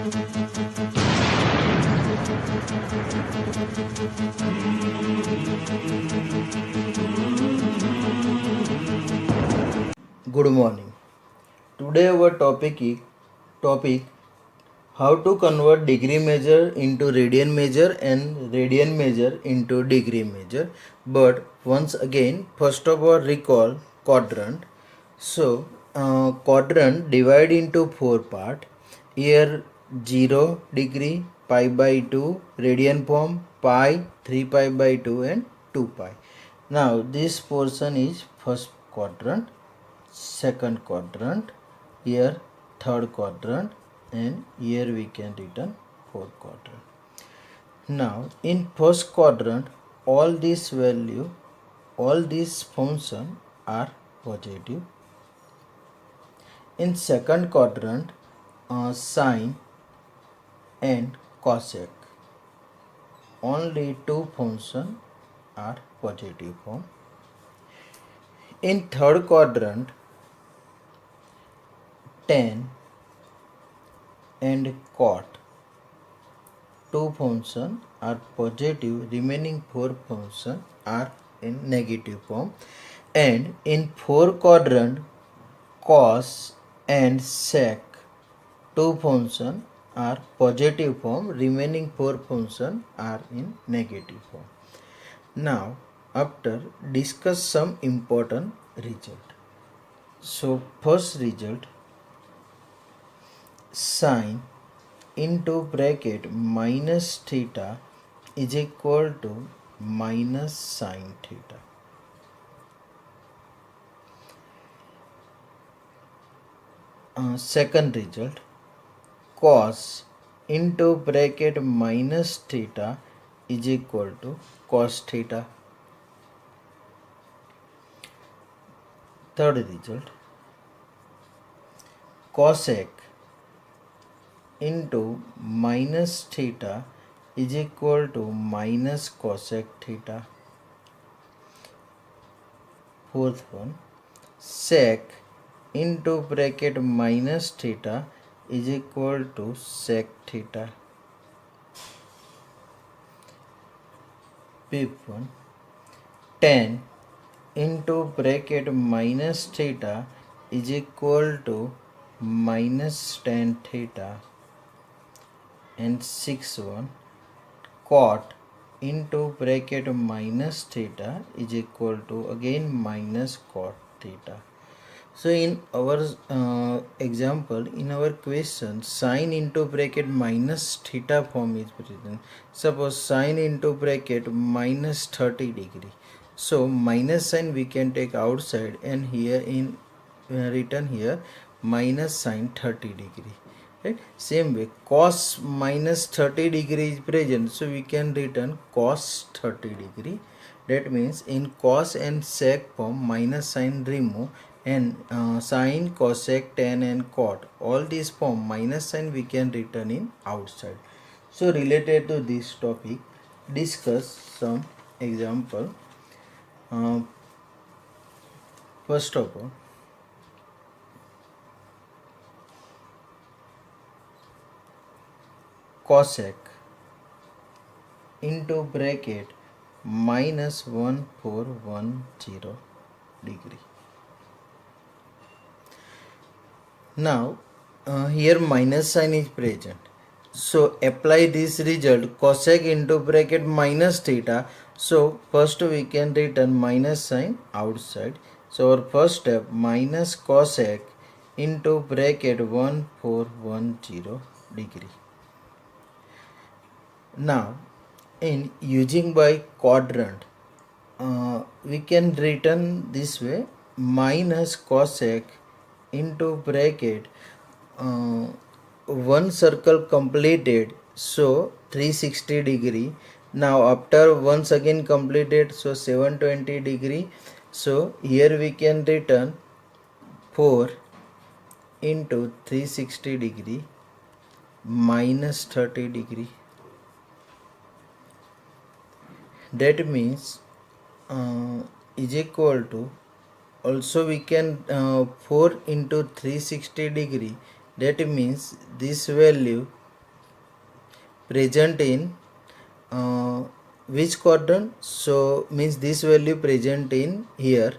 Good morning. Today our topic how to convert degree measure into radian measure and radian measure into degree measure. But once again, first of all, recall quadrant. So quadrant divide into four part. Here 0 degree, pi by 2, radian form, pi, 3 pi by 2 and 2 pi. Now this portion is first quadrant, second quadrant, here third quadrant, and here we can written fourth quadrant. Now in first quadrant, all these function are positive. In second quadrant, sine and cosec, only two function are positive form. In third quadrant, tan and cot, two function are positive, remaining four function are in negative form. And in fourth quadrant, cos and sec, two function are positive form, remaining four function are in negative form. Now after discuss some important result. So first result, sine into bracket minus theta is equal to minus sine theta. Second result, cos into bracket minus theta is equal to cos theta. Third result, cosec into minus theta is equal to minus cosec theta. Fourth one, sec into bracket minus theta is equal to sec theta. Fifth one, tan into bracket minus theta is equal to minus tan theta. And sixth one, cot into bracket minus theta is equal to again minus cot theta. So in our example, in our question, sine into bracket minus theta form is present. Suppose sine into bracket minus 30 degree. So minus sign we can take outside, and here in written here minus sine 30 degree. Right? Same way, cos minus 30 degree is present, so we can written cos 30 degree. That means in cos and sec form minus sign remove, and sine, cosec, tan and cot, all these form minus sign we can written in outside. So related to this topic, discuss some example. First of all, cosec into bracket minus 1410 degree. Now here minus sign is present, so apply this result, cosec into bracket minus theta. So first we can written minus sign outside. So our first step, minus cosec into bracket 1410 degree. Now in using by quadrant, we can written this way, minus cosec into bracket one circle completed, so 360 degree. Now after once again completed, so 720 degree. So here we can written 4 into 360 degree minus 30 degree. That means is equal to, also we can 4 into 360 degree, that means this value present in which quadrant? So means this value present in here,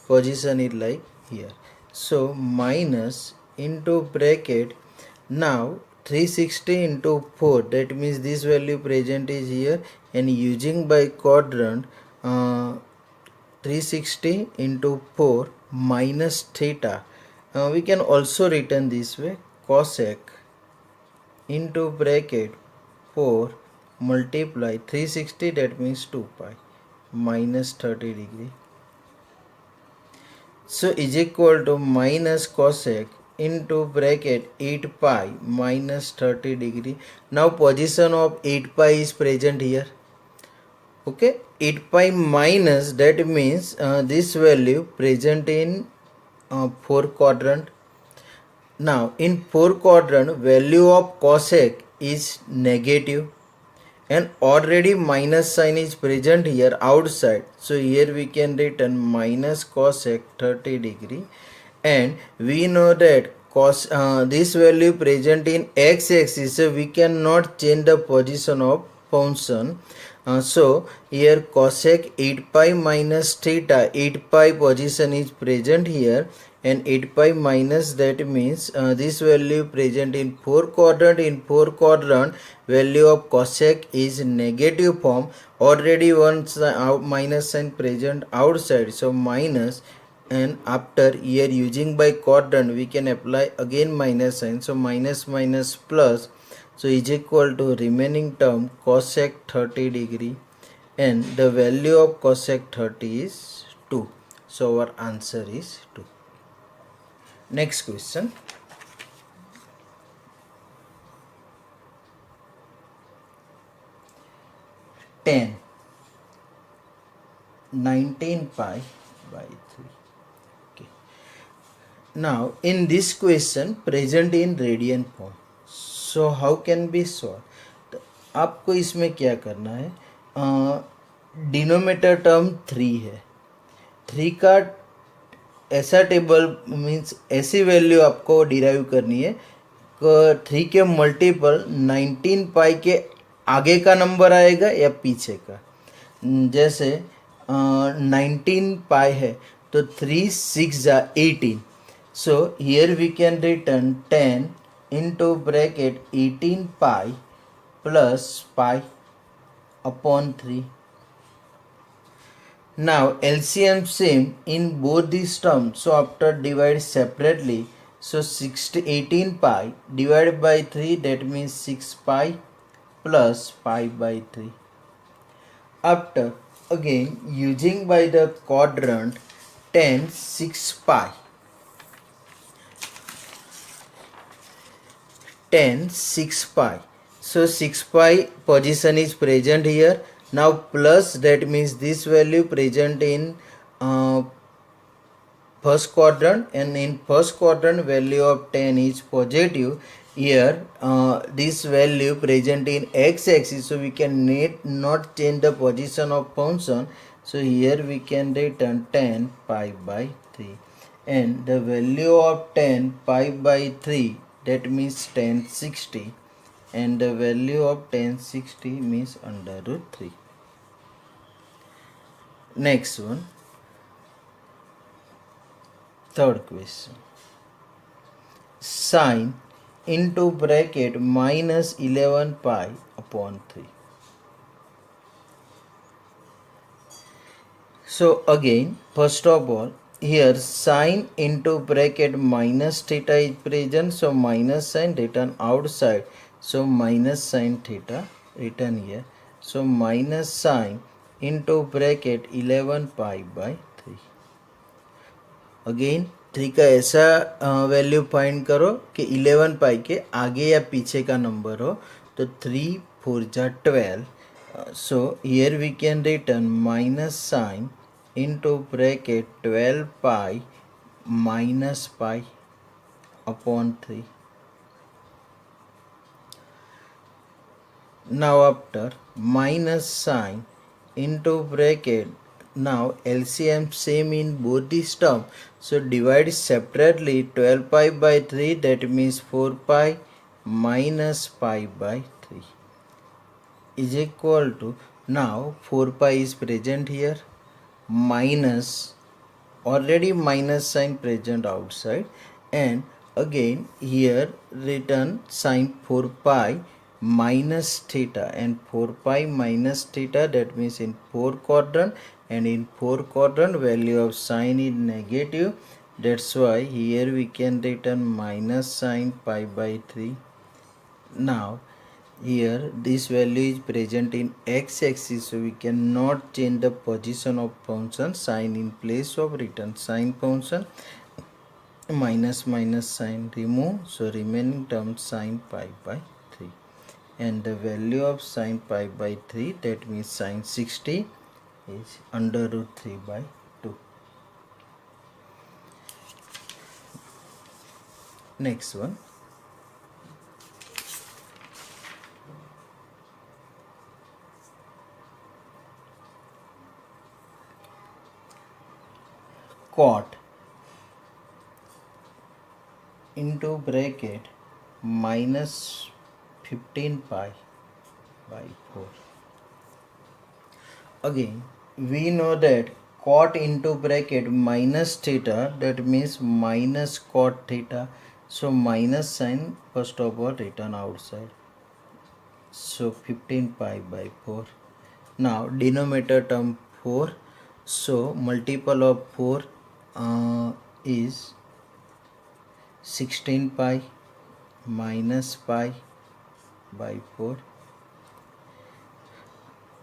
position is like here. So minus into bracket, now 360 into 4, that means this value present is here, and using by quadrant 360 into 4 minus theta, we can also written this way, cosec into bracket 4 multiply 360, that means 2 pi minus 30 degree. So is equal to minus cosec into bracket 8 pi minus 30 degree. Now position of 8 pi is present here. Okay, 8 pi minus, that means this value present in 4 quadrant. Now in 4 quadrant, value of cosec is negative, and already minus sign is present here outside. So here we can written minus cosec 30 degree, and we know that this value present in x-axis, so we cannot change the position of function. So here cosec 8 pi minus theta, 8 pi position is present here, and 8 pi minus, that means this value present in 4 quadrant. In 4 quadrant, value of cosec is negative form, already one minus sign present outside, so minus, and after here using by quadrant we can apply again minus sign, so minus minus plus, so is equal to remaining term cosec 30 degree, and the value of cosec 30 is 2. So our answer is 2. Next question. Ten 19 pi by 3. Okay. Now in this question present in radian form. So how can be solved? तो आपको इसमें क्या करना है, denominator term 3 है, 3 का ऐसा table means ऐसी वैल्यू आपको डिराइव करनी है, 3 के मल्टीपल 19 पाई के आगे का नंबर आएगा या पीछे का. जैसे 19 पाई है तो 3 6 18. So here we can return 10 into bracket 18 pi plus pi upon 3. Now LCM same in both these terms, so after divide separately, so 18 pi divided by 3, that means 6 pi plus pi by 3. After again using by the quadrant 10 6 pi 10 6 pi, so 6 pi position is present here. Now plus, that means this value present in first quadrant, and in first quadrant value of 10 is positive. Here this value present in x-axis, so we can not change the position of function. So here we can return 10 pi by 3, and the value of 10 pi by 3, that means 1060, and the value of 1060 means under root 3. Next one, third question. Sine into bracket minus 11 pi upon 3. So again, first of all, here sine into bracket minus theta is present, so minus sign written outside, so minus sine theta written here, so minus sine into bracket 11 pi by 3. Again 3 का ऐसा value find करो कि 11 पाई के आगे या पीछे का number हो, तो 3 4 जा 12. So here we can return minus sign into bracket 12 pi minus pi upon 3. Now after minus sign into bracket, now LCM same in both these terms, so divide separately 12 pi by 3, that means 4 pi minus pi by 3. is equal to, now 4 pi is present here, minus, already minus sign present outside, and again here written sine 4 pi minus theta, and 4 pi minus theta, that means in 4 quadrant, and in 4 quadrant value of sine is negative, that's why here we can written minus sine pi by 3. Now here this value is present in x-axis, so we cannot change the position of function. Sine in place of written sine function, minus minus sign remove, so remaining term sine pi by 3, and the value of sine pi by 3, that means sine 60, is under root 3 by 2. Next one, cot into bracket minus 15 pi by 4. Again we know that cot into bracket minus theta, that means minus cot theta, so minus sign first of all written outside, so 15 pi by 4. Now denominator term 4, so multiple of 4 is 16 pi minus pi by 4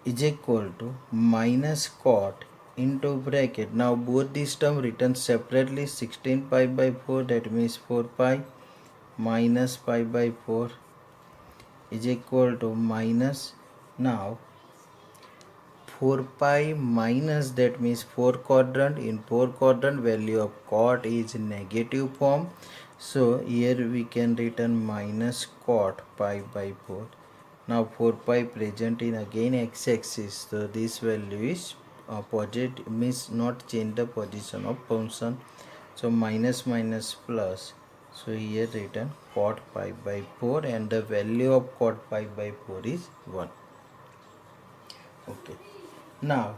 is equal to minus cot into bracket, now both these term written separately, 16 pi by 4, that means 4 pi minus pi by 4 is equal to minus, now 4 pi minus, that means 4 quadrant, in 4 quadrant value of cot is negative form, so here we can written minus cot pi by 4. Now 4 pi present in again x-axis, so this value is positive, means not change the position of function, so minus minus plus, so here written cot pi by 4, and the value of cot pi by 4 is 1. Okay, now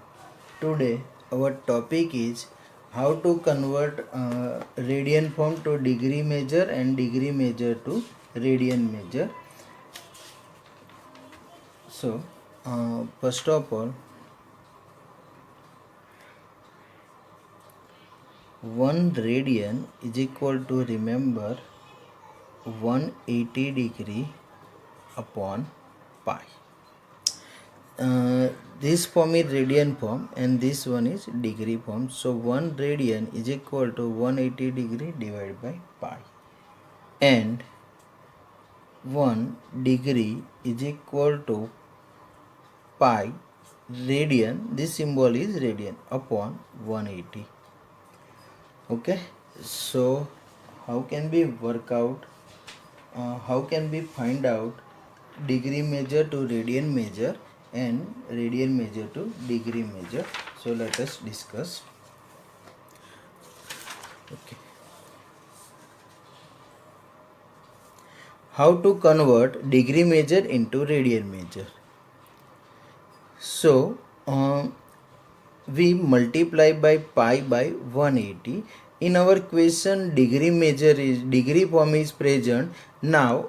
today our topic is how to convert radian form to degree measure and degree measure to radian measure. So first of all, 1 radian is equal to, remember, 180 degree upon pi. This form is radian form and this one is degree form, so 1 radian is equal to 180 degree divided by pi, and 1 degree is equal to pi radian, this symbol is radian, upon 180. Okay, so how can we work out, how can we find out degree measure to radian measure and radian measure to degree measure? So let us discuss. Okay, how to convert degree measure into radian measure? So we multiply by pi by 180. In our question degree measure is, degree form is present. Now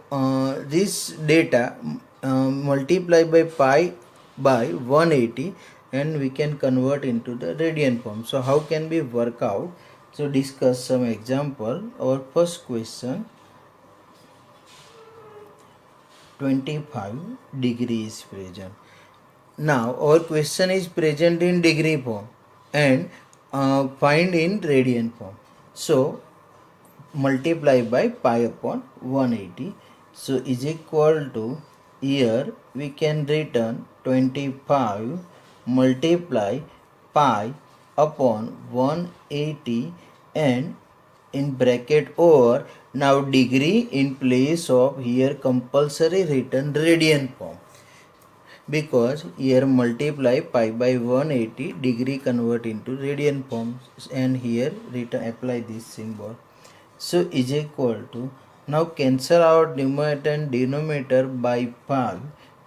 this data multiply by pi by 180 and we can convert into the radian form. So how can we work out? So discuss some example. Our first question, 25 degrees present. Now our question is present in degree form and find in radian form. So multiply by pi upon 180. So is equal to, here we can written 25 multiply pi upon 180 and in bracket over, now degree in place of here compulsory written radian form, because here multiply pi by 180, degree convert into radian form, and here written apply this symbol. So is equal to, now cancel out numerator and denominator by pi,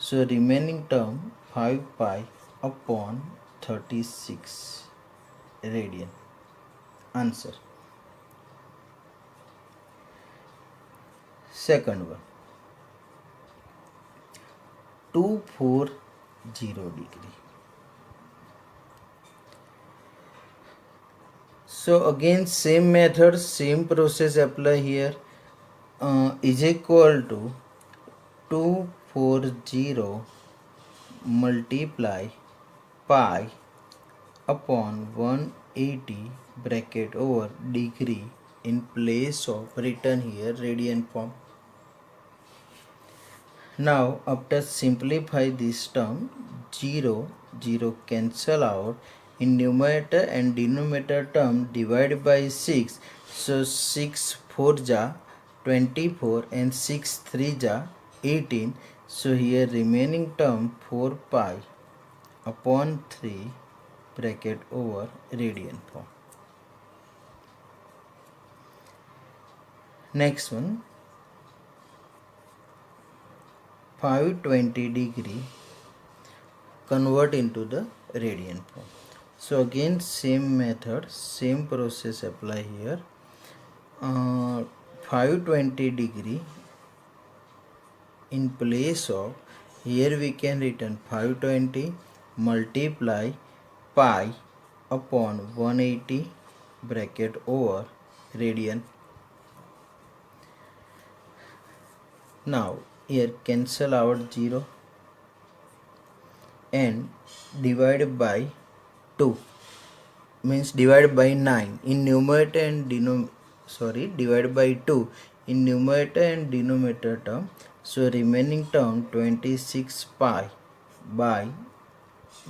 So remaining term 5 pi upon 36 radian. Answer. Second one, 240 degree. So again same method, same process apply here. Is equal to 240 multiply pi upon 180 bracket over degree in place of written here radian form. Now after simplify this term, 0 cancel out, in numerator and denominator term divided by 6. So 6 4 ja 24 and 6 3 ja 18. So here remaining term 4 pi upon 3 bracket over radian form. Next one, 520 degree convert into the radian form. So again same method, same process apply here. 520 degree in place of, here we can written 520 multiply pi upon 180 bracket over radian. Now here cancel out 0 and divided by 2, means divided by 9 in numerator and divided by 2 in numerator and denominator term. So remaining term 26 pi by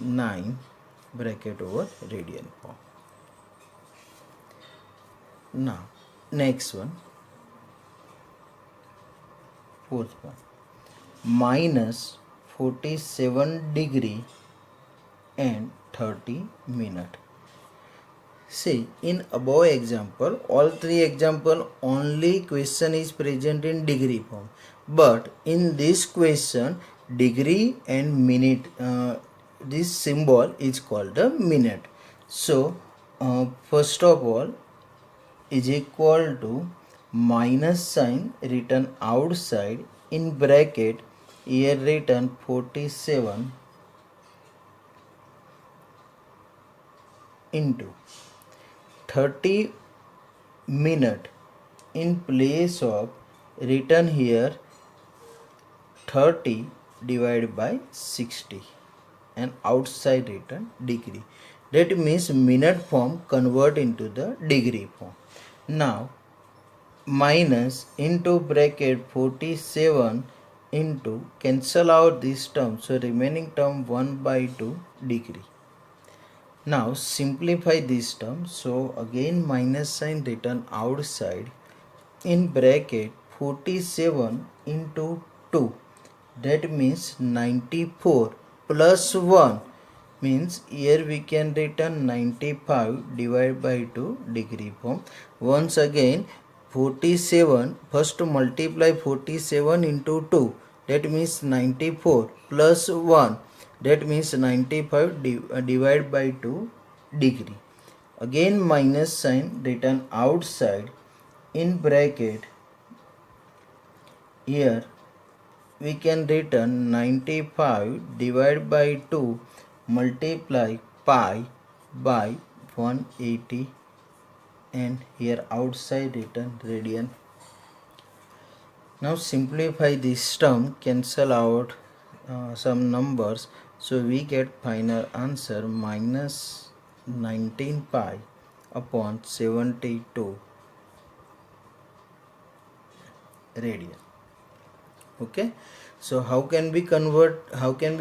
9 bracket over radian form. Now next one, fourth one, minus 47 degree and 30 minute. See, in above example, all three example only question is present in degree form, but in this question degree and minute, this symbol is called the minute. So first of all is equal to minus sign written outside, in bracket here written 47 into 30 minute, in place of written here 30 divided by 60 and outside written degree. That means minute form convert into the degree form. Now minus into bracket 47 into cancel out this term, so remaining term 1 by 2 degree. Now simplify this term, so again minus sign written outside, in bracket 47 into 2, that means 94 plus 1, means here we can written 95 divided by 2 degree form. Once again 47, first multiply 47 into 2, that means 94 plus 1, that means 95 divided by 2 degree. Again minus sign written outside, in bracket here we can written 95 divided by 2 multiply pi by 180, and here outside written radian. Now simplify this term, cancel out some numbers, so we get final answer minus 19 pi upon 72 radian. Okay, so how can we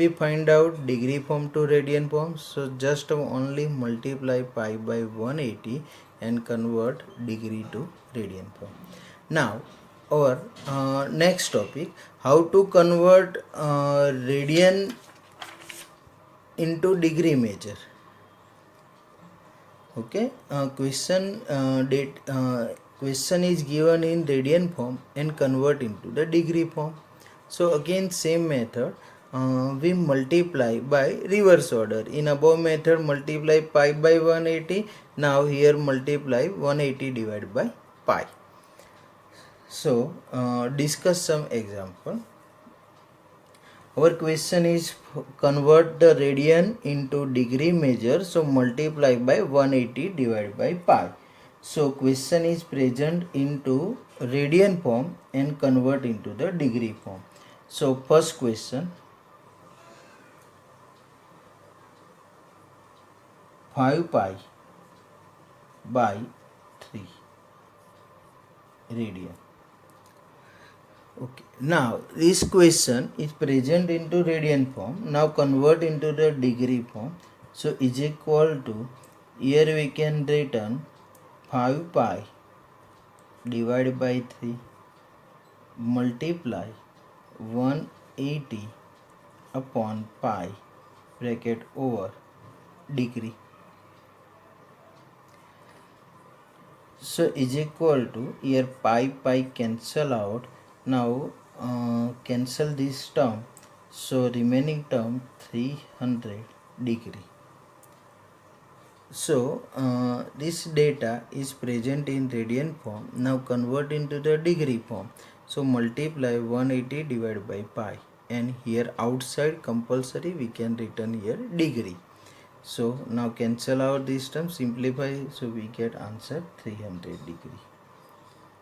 find out degree form to radian form? So just only multiply pi by 180 and convert degree to radian form. Now our next topic, how to convert radian into degree measure. Okay, question is given in radian form and convert into the degree form. So again same method, we multiply by reverse order. In above method multiply pi by 180. Now here multiply 180 divided by pi. So discuss some example. Our question is convert the radian into degree measure. So multiply by 180 divided by pi. So question is present into radian form and convert into the degree form. So first question, 5 pi by 3 radian. Okay, now this question is present into radian form. Now convert into the degree form. So is equal to, here we can written 5 pi divided by 3 multiply 180 upon pi bracket over degree. So is equal to, here pi cancel out. Now cancel this term. So remaining term 300 degree. So this data is present in radian form. Now convert into the degree form. So multiply 180 divided by pi, and here outside compulsory we can written here degree. So now cancel out this term, simplify, so we get answer 300 degree.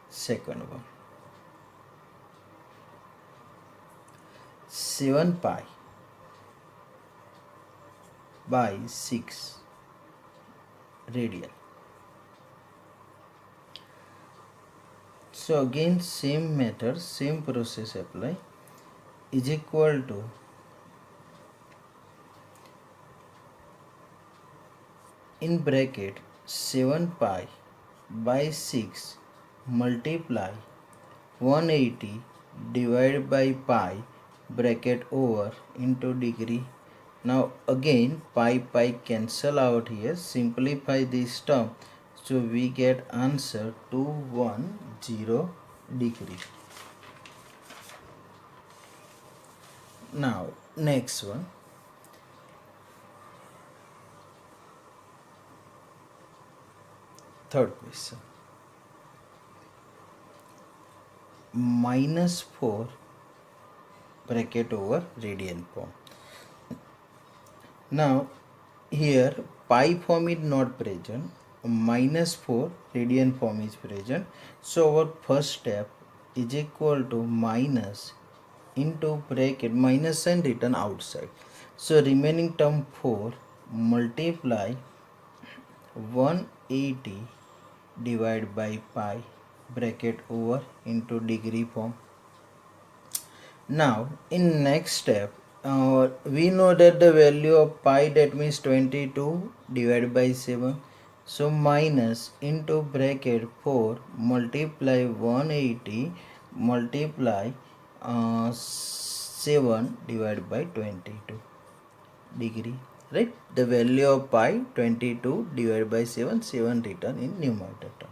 Second one, 7 pi by 6 radian. So again same method, same process apply. Is equal to, in bracket 7 pi by 6 multiply 180 divided by pi bracket over into degree. Now again pi cancel out here, simplify this term, so we get answer 210 degree. Now next one, third question, -4 bracket over radian form. Now here pi form is not present, -4 radian form is present. So our first step is equal to minus into bracket, minus sign written outside. So remaining term 4 multiply 180 divided by pi bracket over into degree form. Now in next step we know that the value of pi, that means 22 divided by 7. So minus into bracket 4 multiply 180 multiply 7 divided by 22 degree, right? The value of pi 22 divided by 7, 7 written in numerator term.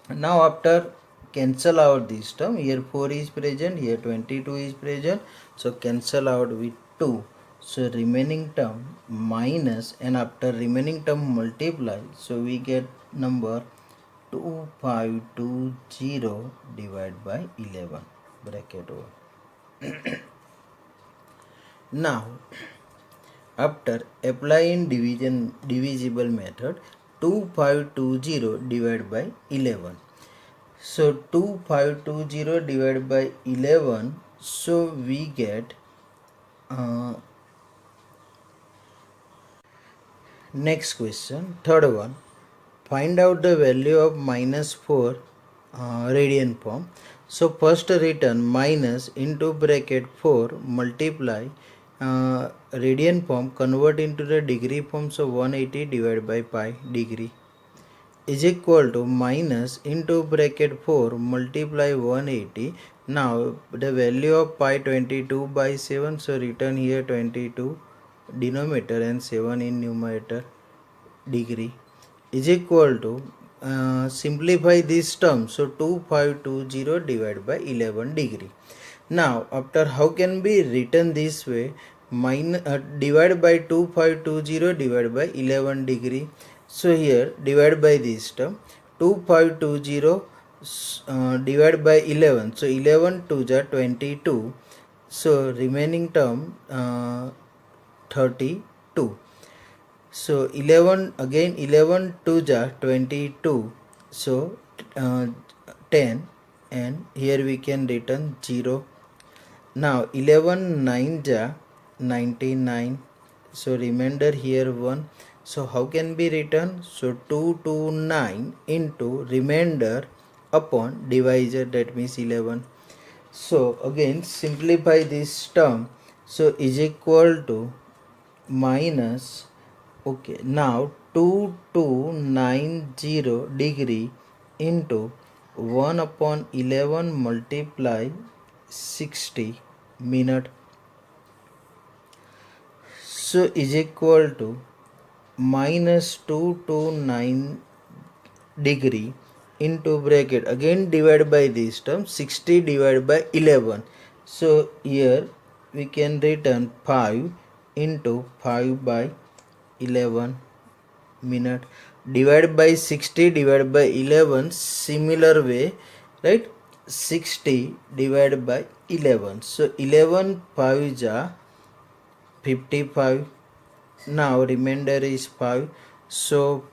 Now after cancel out this term, here 4 is present, here 22 is present, so cancel out with 2. So remaining term minus, and after remaining term multiply, so we get number 2520 divided by 11 bracket over. Now after applying divisible method, 2520 divided by 11. So 2520 divided by 11, so we get next question, third one, find out the value of -4 radian form. So first written minus into bracket 4 multiply radian form, convert into the degree form, so 180 divided by pi degree is equal to minus into bracket 4 multiply 180. Now the value of pi 22 by 7, so written here 22 denominator and 7 in numerator degree is equal to simplify this term, so 2520 divided by 11 degree. Now after how can be written this way, divide by 2520 divided by 11 degree. So here divide by this term 2520 divided by 11, so 11 2s are 22, so remaining term 32. So 11 again 11 2s are 22, so 10, and here we can return 0. Now 11 9s are 99, so remainder here 1. So how can be written? So 229 into remainder upon divisor, that means 11. So again simplify this term, so is equal to minus, okay, now 2290 degree into 1 upon 11 multiply 60 minute, so is equal to minus 229 degree into bracket, again divide by this term 60 divided by 11, so here we can return 5 into 5 by 11 minute, divided by 60 divided by 11, similar way, right? 60 divided by 11, so 11 5s are 55. Now remainder is 5, so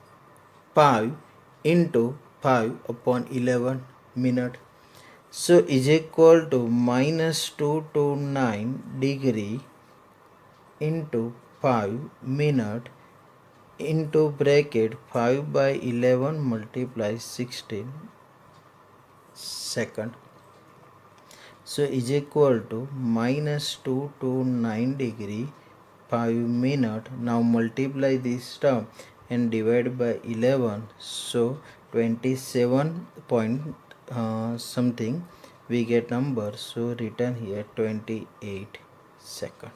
5 into 5 upon 11 minute, so is equal to minus 229 degree into 5 minute into bracket 5 by 11 multiply 16 second, so is equal to minus 229 degree 5 minute. Now multiply this term and divide by 11, so 27 point something we get number, so written here 28 second.